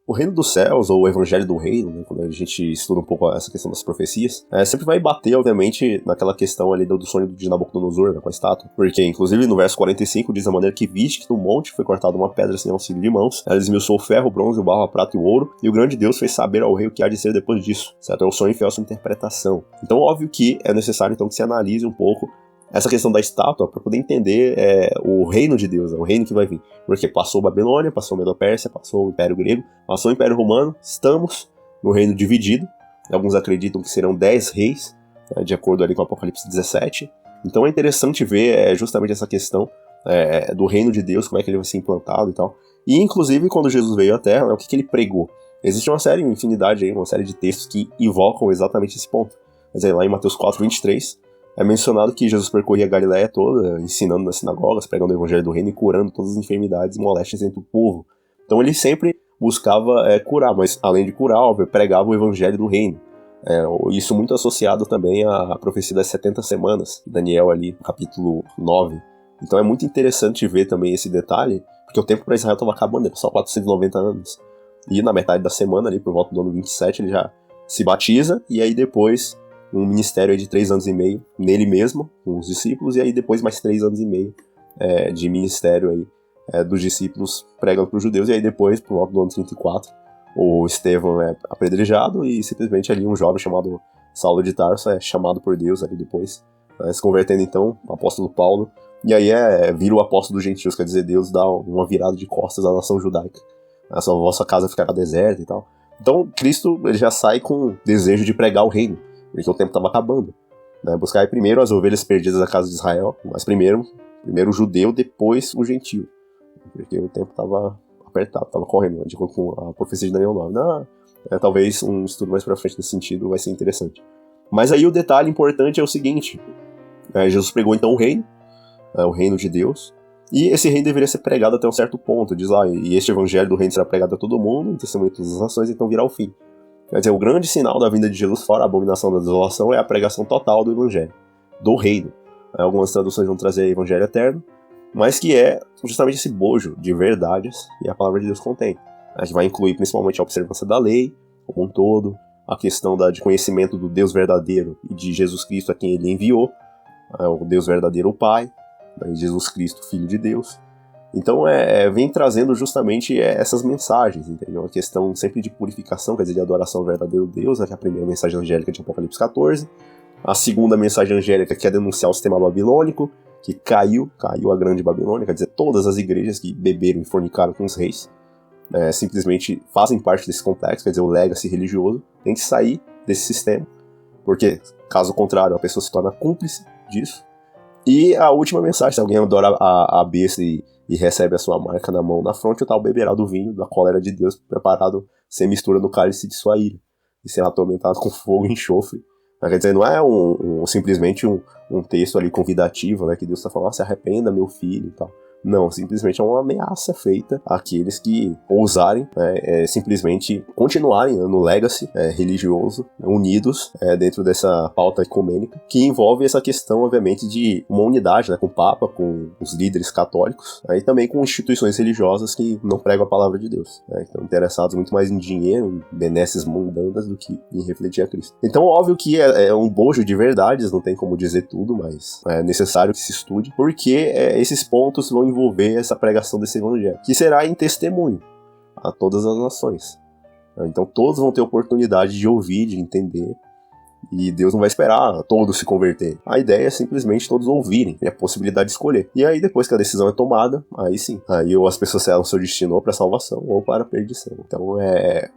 O reino dos céus, ou o evangelho do reino, né, quando a gente estuda um pouco essa questão das profecias, sempre vai bater, obviamente, naquela questão ali do sonho de Nabucodonosor, né, com a estátua. Porque, inclusive, no verso 45 diz a maneira que viste que do monte foi cortada uma pedra sem auxílio de mãos, ela esmiuçou o ferro, o bronze, o barro, a prata e o ouro, e o grande Deus fez saber ao rei o que há de ser depois disso, certo? É o sonho fiel à sua interpretação. Então, óbvio que é necessário, então, que se analise um pouco essa questão da estátua para poder entender o reino de Deus, o reino que vai vir. Porque passou Babilônia, passou Medo-Pérsia, passou o Império Grego, passou o Império Romano, estamos no reino dividido. Alguns acreditam que serão 10 reis, né, de acordo ali com o Apocalipse 17. Então é interessante ver justamente essa questão do reino de Deus, como é que ele vai ser implantado e tal. E inclusive quando Jesus veio à Terra, né, o que ele pregou? Existe uma infinidade aí, uma série de textos que invocam exatamente esse ponto. Quer dizer, lá em Mateus 4:23, é mencionado que Jesus percorria a Galileia toda, ensinando nas sinagogas, pregando o evangelho do reino e curando todas as enfermidades e moléstias entre o povo. Então ele sempre buscava curar, mas além de curar, óbvio, pregava o evangelho do reino. Isso muito associado também à profecia das 70 semanas, Daniel ali, capítulo 9. Então é muito interessante ver também esse detalhe, porque o tempo para Israel estava acabando, era só 490 anos. E na metade da semana, ali por volta do ano 27, ele já se batiza, e aí depois um ministério de 3 anos e meio nele mesmo, com os discípulos, e aí depois mais 3 anos e meio de ministério aí, dos discípulos pregando para os judeus, e aí depois, por volta do ano 34, o Estevão é apedrejado e simplesmente ali um jovem chamado Saulo de Tarso é chamado por Deus ali depois, se convertendo então, o apóstolo Paulo, e aí vira o apóstolo dos gentios, quer dizer, Deus dá uma virada de costas à nação judaica. A vossa casa ficará deserta e tal. Então Cristo ele já sai com desejo de pregar o reino, porque o tempo estava acabando. Né? Buscar aí primeiro as ovelhas perdidas da casa de Israel, mas primeiro o judeu, depois o gentio. Porque o tempo estava apertado, estava correndo, de acordo com a profecia de Daniel 9. Talvez um estudo mais pra frente nesse sentido vai ser interessante. Mas aí o detalhe importante é o seguinte, Jesus pregou então o reino de Deus, e esse reino deveria ser pregado até um certo ponto, diz lá, e este evangelho do reino será pregado a todo mundo, em testemunho de todas as nações, então virá o fim. Quer dizer, o grande sinal da vinda de Jesus, fora a abominação da desolação, é a pregação total do evangelho, do reino. Algumas traduções vão trazer evangelho eterno, mas que é justamente esse bojo de verdades que a palavra de Deus contém. Que vai incluir principalmente a observância da lei, como um todo, a questão de conhecimento do Deus verdadeiro e de Jesus Cristo a quem ele enviou, o Deus verdadeiro, o Pai, e Jesus Cristo, Filho de Deus. Então vem trazendo justamente essas mensagens, entendeu? A questão sempre de purificação, quer dizer, de adoração ao verdadeiro Deus, que é a primeira mensagem angélica de Apocalipse 14. A segunda mensagem angélica que é denunciar o sistema babilônico, que caiu a grande Babilônia, quer dizer, todas as igrejas que beberam e fornicaram com os reis, simplesmente fazem parte desse complexo, quer dizer, o legacy religioso tem que sair desse sistema, porque, caso contrário, a pessoa se torna cúmplice disso. E a última mensagem, se alguém adora a besta e recebe a sua marca na mão, na fronte, o tal beberá do vinho, da cólera de Deus, preparado sem mistura no cálice de sua ira, e será atormentado com fogo e enxofre. Quer dizer, não é simplesmente um texto ali convidativo, né, que Deus está falando, se arrependa, meu filho e tal. Não, simplesmente é uma ameaça feita àqueles que ousarem simplesmente continuarem no legacy religioso, unidos dentro dessa pauta ecumênica, que envolve essa questão, obviamente, de uma unidade, né, com o Papa, com os líderes católicos, e também com instituições religiosas que não pregam a palavra de Deus, que estão interessados muito mais em dinheiro, em benesses mundanas, do que em refletir a Cristo. Então, óbvio que é um bojo de verdades, não tem como dizer tudo, mas é necessário que se estude, porque esses pontos vão envolver essa pregação desse evangelho, que será em testemunho a todas as nações. Então todos vão ter oportunidade de ouvir, de entender, e Deus não vai esperar todos se converterem. A ideia é simplesmente todos ouvirem, ter a possibilidade de escolher. E aí depois que a decisão é tomada, aí sim, aí ou as pessoas serão seu destino ou para salvação ou para a perdição. Então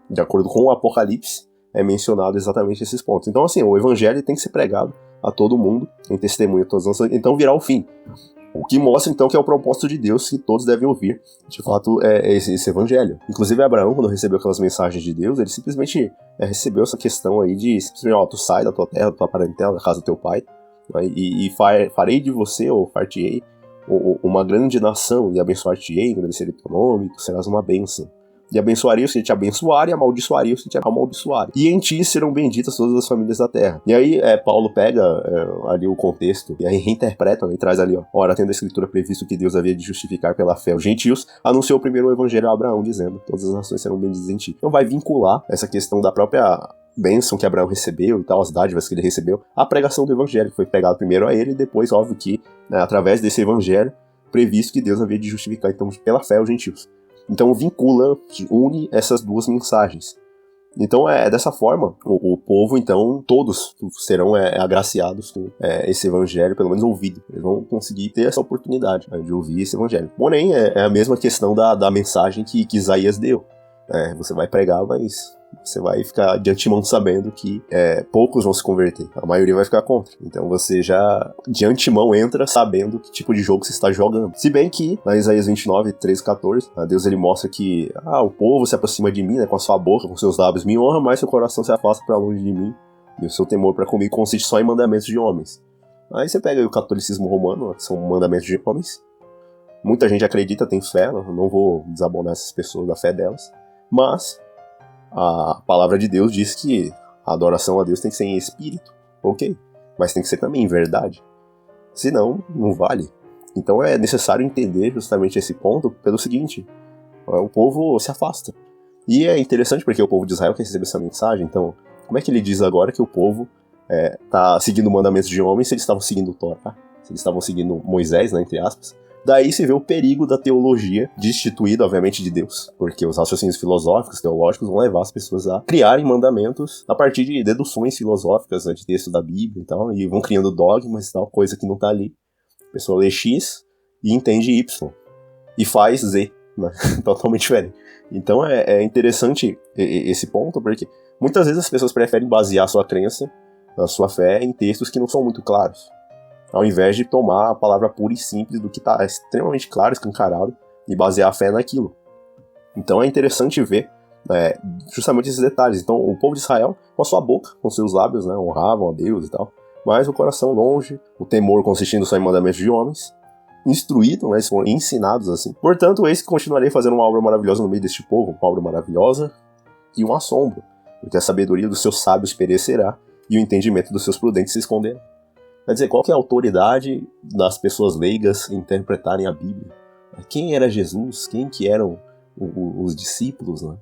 de acordo com o Apocalipse, é mencionado exatamente esses pontos. Então assim, o evangelho tem que ser pregado a todo mundo, em testemunho a todas as nações, então virá o fim. O que mostra, então, que é o propósito de Deus que todos devem ouvir, de fato, esse evangelho. Inclusive, Abraão, quando recebeu aquelas mensagens de Deus, ele simplesmente recebeu essa questão aí de, simplesmente, tu sai da tua terra, da tua parentela, da casa do teu pai, e farei de você, ou far-te-ei, uma grande nação, e abençoar-te-ei, engrandecer o teu nome, tu serás uma bênção. E abençoaria os que te abençoarem, e amaldiçoaria os que te amaldiçoarem. E em ti serão benditas todas as famílias da terra. E aí Paulo pega ali o contexto, e aí reinterpreta, né, e traz ali, ó. Ora, tendo a escritura previsto que Deus havia de justificar pela fé os gentios, anunciou primeiro o evangelho a Abraão, dizendo, todas as nações serão benditas em ti. Então vai vincular essa questão da própria bênção que Abraão recebeu e tal, as dádivas que ele recebeu, a pregação do evangelho, que foi pregado primeiro a ele, e depois, óbvio que, né, através desse evangelho, previsto que Deus havia de justificar, então, pela fé os gentios. Então vincula, une essas duas mensagens. Então dessa forma, o povo, então, todos serão agraciados com esse evangelho, pelo menos ouvido. Eles vão conseguir ter essa oportunidade, né, de ouvir esse evangelho. Porém, é a mesma questão da mensagem que Isaías deu. Você vai pregar, mas você vai ficar de antemão sabendo que poucos vão se converter. A maioria vai ficar contra. Então você já de antemão entra sabendo que tipo de jogo você está jogando. Se bem que, na Isaías 29, 13, 14, Deus ele mostra que o povo se aproxima de mim, né, com a sua boca, com seus lábios me honra, mas seu coração se afasta para longe de mim. E o seu temor para comigo consiste só em mandamentos de homens. Aí você pega aí o catolicismo romano, que são mandamentos de homens. Muita gente acredita, tem fé, não vou desabonar essas pessoas da fé delas. Mas a palavra de Deus diz que a adoração a Deus tem que ser em espírito, ok? Mas tem que ser também em verdade. Senão, não vale. Então é necessário entender justamente esse ponto pelo seguinte: o povo se afasta. E é interessante porque o povo de Israel que recebeu essa mensagem, então, como é que ele diz agora que o povo tá seguindo mandamentos de homens se eles estavam seguindo o Torá? Se eles estavam seguindo Moisés, né, entre aspas? Daí se vê o perigo da teologia destituída, obviamente, de Deus. Porque os raciocínios filosóficos, teológicos, vão levar as pessoas a criarem mandamentos a partir de deduções filosóficas, né, de texto da Bíblia e tal, e vão criando dogmas e tal, coisa que não tá ali. A pessoa lê X e entende Y. E faz Z, né? Totalmente diferente. Então é interessante esse ponto, porque muitas vezes as pessoas preferem basear a sua crença, a sua fé, em textos que não são muito claros, ao invés de tomar a palavra pura e simples do que está extremamente claro, escancarado, e basear a fé naquilo. Então é interessante ver justamente esses detalhes. Então o povo de Israel, com a sua boca, com seus lábios, né, honravam a Deus e tal, mas o coração longe, o temor consistindo só em mandamentos de homens, instruídos, né, foram ensinados assim. Portanto, eis que continuarei fazendo uma obra maravilhosa no meio deste povo, uma obra maravilhosa e um assombro, porque a sabedoria dos seus sábios perecerá e o entendimento dos seus prudentes se esconderá. Quer dizer, qual que é a autoridade das pessoas leigas em interpretarem a Bíblia? Quem era Jesus? Quem que eram os discípulos, né?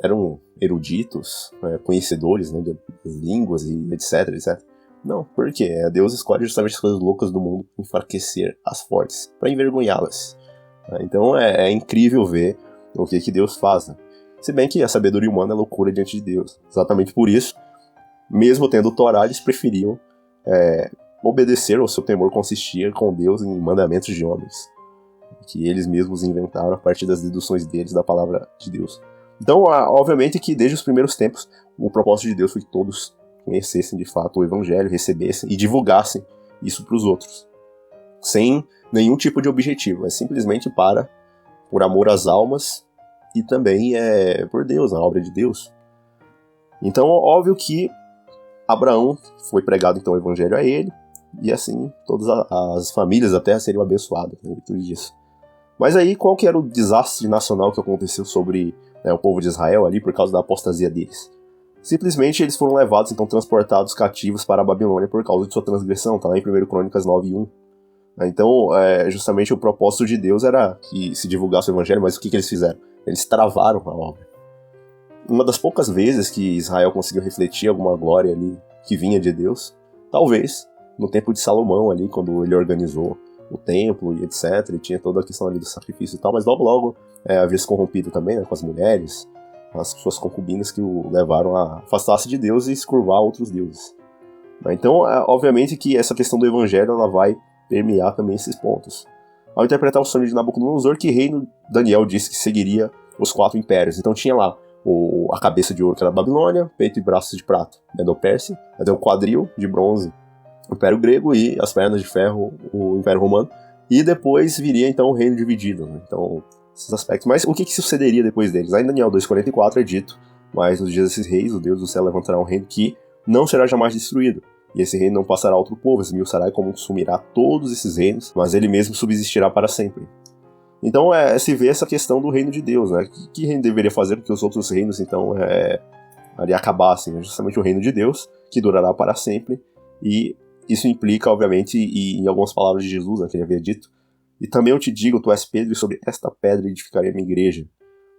Eram eruditos, conhecedores, né, de línguas e etc, etc. Não, por quê? Deus escolhe justamente as coisas loucas do mundo para enfraquecer as fortes, para envergonhá-las. Então é incrível ver o que Deus faz, né? Se bem que a sabedoria humana é loucura diante de Deus. Exatamente por isso, mesmo tendo o Torá, eles preferiam obedecer, ou seu temor consistia com Deus em mandamentos de homens, que eles mesmos inventaram a partir das deduções deles da palavra de Deus. Então, obviamente que desde os primeiros tempos, o propósito de Deus foi que todos conhecessem de fato o Evangelho, recebessem e divulgassem isso para os outros, sem nenhum tipo de objetivo, mas simplesmente por amor às almas e também por Deus, na obra de Deus. Então, óbvio que Abraão foi pregado então o Evangelho a ele, e assim todas as famílias da terra seriam abençoadas, né, tudo disso. Mas aí qual que era o desastre nacional que aconteceu sobre o povo de Israel ali por causa da apostasia deles? Simplesmente eles foram levados, então transportados cativos para a Babilônia por causa de sua transgressão, tá lá em 1 Crônicas 9:1. Então justamente o propósito de Deus era que se divulgasse o Evangelho, mas o que eles fizeram? Eles travaram a obra. Uma das poucas vezes que Israel conseguiu refletir alguma glória ali que vinha de Deus, talvez no tempo de Salomão ali, quando ele organizou o templo e etc, e tinha toda a questão ali do sacrifício e tal, mas logo havia se corrompido também, né, com as mulheres, as suas concubinas que o levaram a afastar-se de Deus e se curvar a outros deuses. Então, obviamente que essa questão do Evangelho ela vai permear também esses pontos. Ao interpretar o sonho de Nabucodonosor, que reino Daniel disse que seguiria os 4 impérios. Então tinha lá a cabeça de ouro, que era a Babilônia, peito e braços de prata, Medo-Pérsia, o quadril de bronze, o Império Grego, e as pernas de ferro, o Império Romano, e depois viria então o reino dividido, né? Então, esses aspectos. Mas o que sucederia depois deles? Aí em Daniel 2,44 é dito: mas nos dias desses reis, o Deus do céu levantará um reino que não será jamais destruído, e esse reino não passará a outro povo, esmiuçará e consumirá todos esses reinos, mas ele mesmo subsistirá para sempre. Então se vê essa questão do reino de Deus, né? Que reino deveria fazer com que os outros reinos, então, ali acabassem? Justamente o reino de Deus, que durará para sempre, e isso implica, obviamente, em algumas palavras de Jesus, né, que ele havia dito, e também eu te digo, tu és Pedro, e sobre esta pedra edificarei a minha igreja,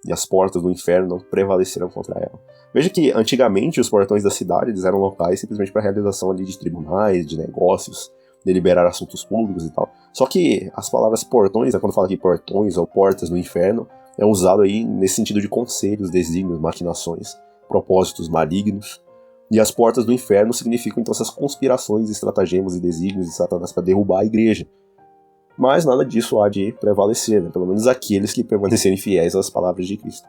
e as portas do inferno não prevalecerão contra ela. Veja que, antigamente, os portões da cidade eles eram locais simplesmente para a realização ali de tribunais, de negócios, deliberar assuntos públicos e tal. Só que as palavras portões, né, quando fala aqui portões ou portas do inferno, é usado aí nesse sentido de conselhos, desígnios, maquinações, propósitos malignos. E as portas do inferno significam então essas conspirações, estratagemas e desígnios de Satanás para derrubar a igreja. Mas nada disso há de prevalecer, né? Pelo menos aqueles que permanecerem fiéis às palavras de Cristo.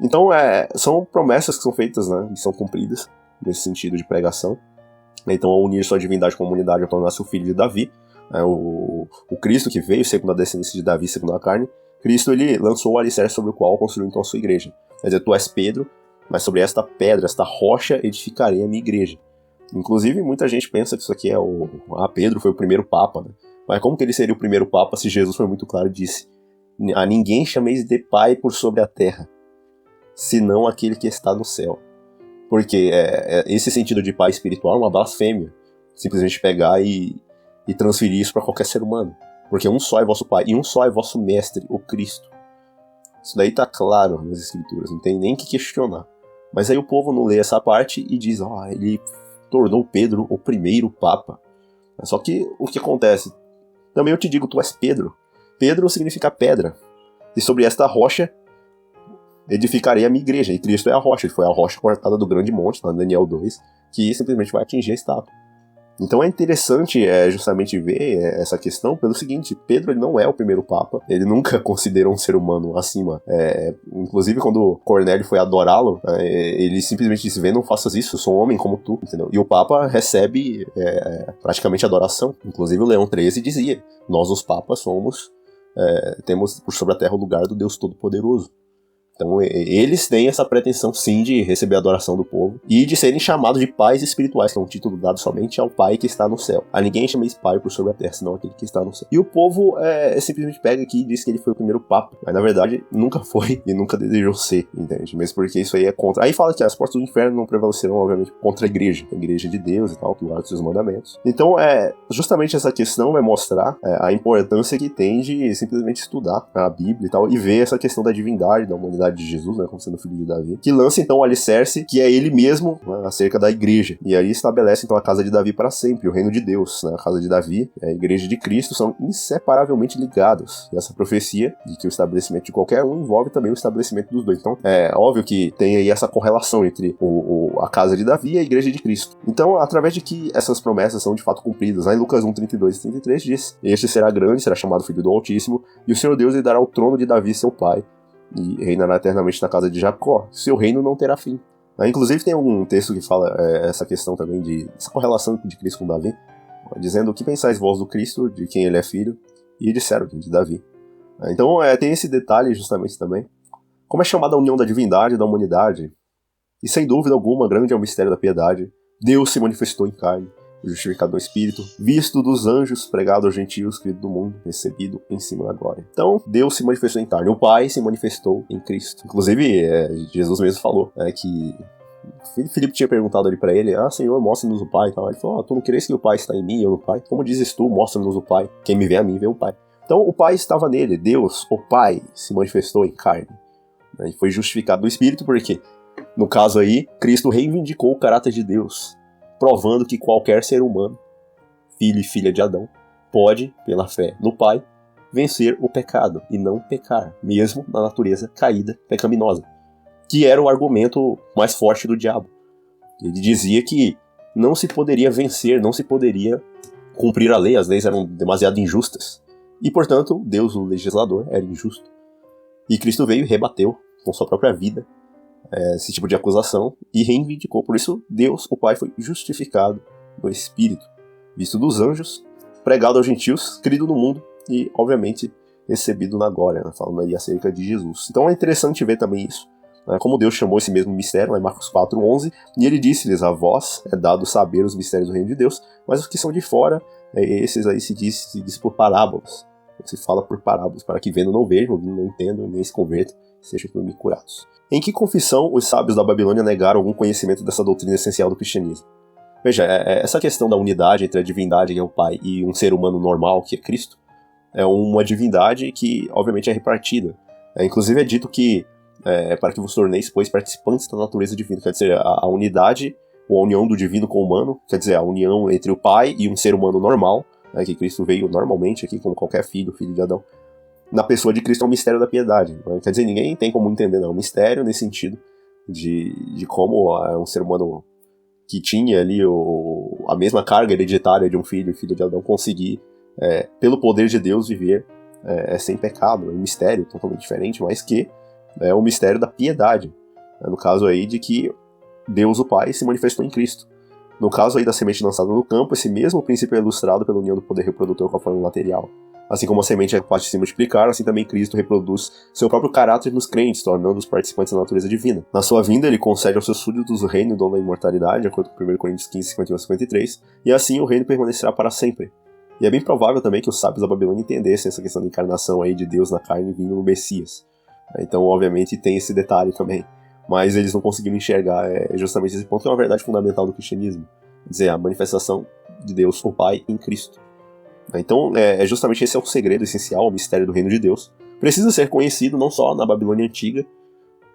Então são promessas que são feitas, né, e são cumpridas nesse sentido de pregação. Então, ao unir sua divindade com a humanidade, ao tornar-se o filho de Davi, né, o Cristo que veio segundo a descendência de Davi, segundo a carne, Cristo ele lançou o alicerce sobre o qual construiu então a sua igreja. Quer dizer, tu és Pedro, mas sobre esta pedra, esta rocha, edificarei a minha igreja. Inclusive, muita gente pensa que isso aqui Pedro foi o primeiro papa, né? Mas como que ele seria o primeiro papa se Jesus foi muito claro e disse: a ninguém chameis de pai por sobre a terra, senão aquele que está no céu. Porque esse sentido de pai espiritual é uma blasfêmia. Simplesmente pegar e transferir isso para qualquer ser humano. Porque um só é vosso pai e um só é vosso mestre, o Cristo. Isso daí tá claro nas escrituras, não tem nem que questionar. Mas aí o povo não lê essa parte e diz: ele tornou Pedro o primeiro papa. Só que o que acontece? Também eu te digo, tu és Pedro. Pedro significa pedra. E sobre esta rocha edificarei a minha igreja. E Cristo é a rocha. Ele foi a rocha cortada do grande monte, lá em Daniel 2, que simplesmente vai atingir a estátua. Então é interessante justamente ver essa questão pelo seguinte: Pedro ele não é o primeiro papa, ele nunca considerou um ser humano acima. Inclusive quando Cornélio foi adorá-lo, ele simplesmente disse: vê, não faças isso, eu sou um homem como tu, entendeu? E o papa recebe praticamente adoração. Inclusive o Leão XIII dizia: nós os papas temos por sobre a terra o lugar do Deus Todo-Poderoso. Então eles têm essa pretensão sim de receber a adoração do povo e de serem chamados de pais espirituais, que é um título dado somente ao pai que está no céu. A ninguém chameis pai por sobre a terra, senão aquele que está no céu. E o povo simplesmente pega aqui e diz que ele foi o primeiro papa, mas na verdade nunca foi e nunca desejou ser, entende? Mesmo porque isso aí é contra. Aí fala que as portas do inferno não prevalecerão, obviamente, contra a igreja de Deus e tal, que guarda os seus mandamentos. Então justamente essa questão vai mostrar a importância que tem de simplesmente estudar a Bíblia e tal, e ver essa questão da divindade, da humanidade de Jesus, né, como sendo filho de Davi, que lança então o alicerce, que é ele mesmo, né, acerca da igreja, e aí estabelece então a casa de Davi para sempre, o reino de Deus, né, a casa de Davi e a igreja de Cristo são inseparavelmente ligados, e essa profecia de que o estabelecimento de qualquer um envolve também o estabelecimento dos dois. Então é óbvio que tem aí essa correlação entre a casa de Davi e a igreja de Cristo. Então, através de que essas promessas são de fato cumpridas, em Lucas 1, 32 e 33 diz: este será grande, será chamado filho do Altíssimo, e o Senhor Deus lhe dará o trono de Davi seu pai, e reinará eternamente na casa de Jacó, seu reino não terá fim. Inclusive tem um texto que fala essa questão também essa correlação de Cristo com Davi, dizendo: o que pensais vós do Cristo, de quem ele é filho? E disseram: de Davi. Então tem esse detalhe justamente também. Como é chamada a união da divindade e da humanidade, e sem dúvida alguma grande é o mistério da piedade, Deus se manifestou em carne, justificado no Espírito, visto dos anjos, pregado aos gentios, crido do mundo, recebido em cima da glória. Então, Deus se manifestou em carne, o Pai se manifestou em Cristo. Inclusive, Jesus mesmo falou que Filipe tinha perguntado ali pra ele: Senhor, mostra-nos o Pai e tal. Ele falou: tu não queres que o Pai está em mim e eu no Pai? Como dizes tu, mostra-nos o Pai. Quem me vê a mim, vê o Pai. Então, o Pai estava nele, Deus, o Pai, se manifestou em carne. E foi justificado no Espírito porque, no caso aí, Cristo reivindicou o caráter de Deus, provando que qualquer ser humano, filho e filha de Adão, pode, pela fé no Pai, vencer o pecado e não pecar, mesmo na natureza caída, pecaminosa, que era o argumento mais forte do diabo. Ele dizia que não se poderia vencer, não se poderia cumprir a lei, as leis eram demasiado injustas, e portanto Deus, o legislador, era injusto. E Cristo veio e rebateu com sua própria vida esse tipo de acusação e reivindicou. Por isso Deus, o Pai, foi justificado no Espírito, visto dos anjos, pregado aos gentios, crido no mundo e, obviamente, recebido na glória, né? Falando aí acerca de Jesus. Então é interessante ver também isso, né? Como Deus chamou esse mesmo mistério, em Marcos 4:11, e ele disse-lhes: a vós é dado saber os mistérios do reino de Deus, mas os que são de fora, esses aí se diz por parábolas. Ou se fala por parábolas, para que vendo não vejam, ouvindo não entendam, nem se convertam, sejam por mim curados. Em que confissão os sábios da Babilônia negaram algum conhecimento dessa doutrina essencial do cristianismo? Veja, essa questão da unidade entre a divindade, que é o Pai, e um ser humano normal, que é Cristo, é uma divindade que, obviamente, é repartida. Inclusive é dito que, para que vos torneis, pois, participantes da natureza divina, quer dizer, a unidade, ou a união do divino com o humano, quer dizer, a união entre o Pai e um ser humano normal, que Cristo veio normalmente aqui, como qualquer filho de Adão. Na pessoa de Cristo é um mistério da piedade. Quer dizer, ninguém tem como entender, não. É um mistério nesse sentido de como um ser humano que tinha ali a mesma carga hereditária de um filho de Adão conseguir, pelo poder de Deus, viver sem pecado. É um mistério totalmente diferente, mas que é o mistério da piedade. No caso aí de que Deus, o Pai, se manifestou em Cristo. No caso aí da semente lançada no campo, esse mesmo princípio é ilustrado pela união do poder reprodutor com a forma material. Assim como a semente é capaz de se multiplicar, assim também Cristo reproduz seu próprio caráter nos crentes, tornando-os participantes da natureza divina. Na sua vinda, ele concede aos seus súditos o reino e o dom da imortalidade, de acordo com 1 Coríntios 15, 51 a 53, e assim o reino permanecerá para sempre. E é bem provável também que os sábios da Babilônia entendessem essa questão da encarnação aí de Deus na carne vindo no Messias. Então, obviamente, tem esse detalhe também. Mas eles não conseguiram enxergar justamente esse ponto, que é uma verdade fundamental do cristianismo. Quer dizer, a manifestação de Deus, o Pai, em Cristo. Então, justamente esse é o segredo essencial, o mistério do reino de Deus. Precisa ser conhecido não só na Babilônia antiga,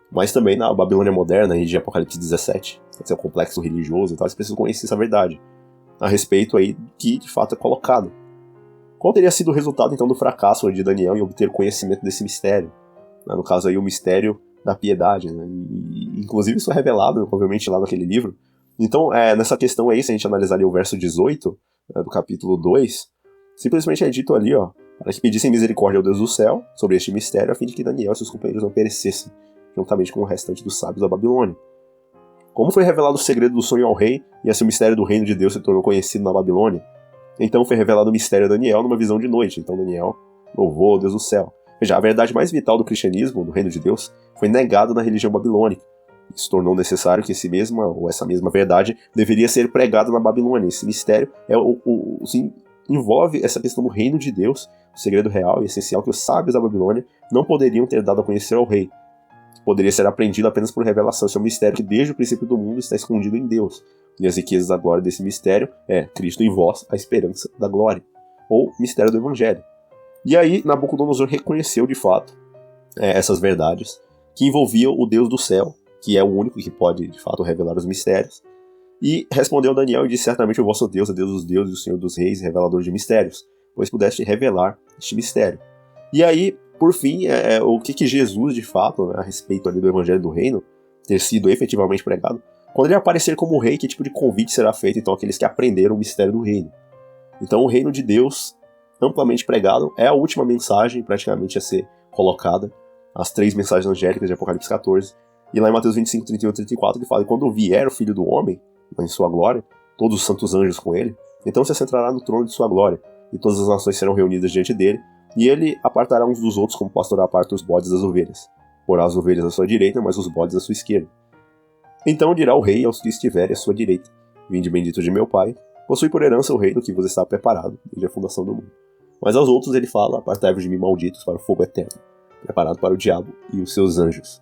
mas também na Babilônia moderna, de Apocalipse 17. Quer dizer, o complexo religioso e tal, eles precisam conhecer essa verdade a respeito aí que, de fato, é colocado. Qual teria sido o resultado, então, do fracasso de Daniel em obter conhecimento desse mistério? No caso aí, o mistério da piedade, né? E, inclusive, isso é revelado, obviamente, lá naquele livro. Então, nessa questão aí, se a gente analisar ali o verso 18 do capítulo 2, simplesmente é dito ali, para que pedissem misericórdia ao Deus do céu sobre este mistério, a fim de que Daniel e seus companheiros não perecessem, juntamente com o restante dos sábios da Babilônia. Como foi revelado o segredo do sonho ao rei, e assim o mistério do reino de Deus se tornou conhecido na Babilônia? Então foi revelado o mistério a Daniel numa visão de noite. Então Daniel louvou ao Deus do céu. Veja, a verdade mais vital do cristianismo, do reino de Deus, foi negada na religião babilônica. Isso tornou necessário que essa mesma verdade deveria ser pregada na Babilônia. Esse mistério envolve essa questão do reino de Deus, o segredo real e essencial que os sábios da Babilônia não poderiam ter dado a conhecer ao rei. Poderia ser aprendido apenas por revelação. Esse é um mistério que desde o princípio do mundo está escondido em Deus. E as riquezas da glória desse mistério é Cristo em vós, a esperança da glória. Ou mistério do Evangelho. E aí Nabucodonosor reconheceu de fato essas verdades que envolviam o Deus do céu, que é o único que pode de fato revelar os mistérios. E respondeu Daniel e disse: certamente o vosso Deus é Deus dos deuses, o Senhor dos reis, revelador de mistérios, pois pudeste revelar este mistério. E aí, por fim, o que Jesus, de fato, a respeito ali do Evangelho do Reino, ter sido efetivamente pregado, quando ele aparecer como rei, que tipo de convite será feito, então, àqueles que aprenderam o mistério do reino? Então, o reino de Deus, amplamente pregado, é a última mensagem, praticamente, a ser colocada, as 3 mensagens angélicas de Apocalipse 14, e lá em Mateus 25, 31 e 34, ele fala: e quando vier o Filho do Homem, em sua glória, todos os santos anjos com ele, então se assentará no trono de sua glória, e todas as nações serão reunidas diante dele, e ele apartará uns dos outros como o pastor aparta os bodes das ovelhas. Porá as ovelhas à sua direita, mas os bodes à sua esquerda. Então dirá o rei aos que estiverem à sua direita: vinde bendito de meu Pai, possui por herança o reino que vos está preparado desde a fundação do mundo. Mas aos outros ele fala: apartai-vos de mim, malditos, para o fogo eterno, preparado para o diabo e os seus anjos.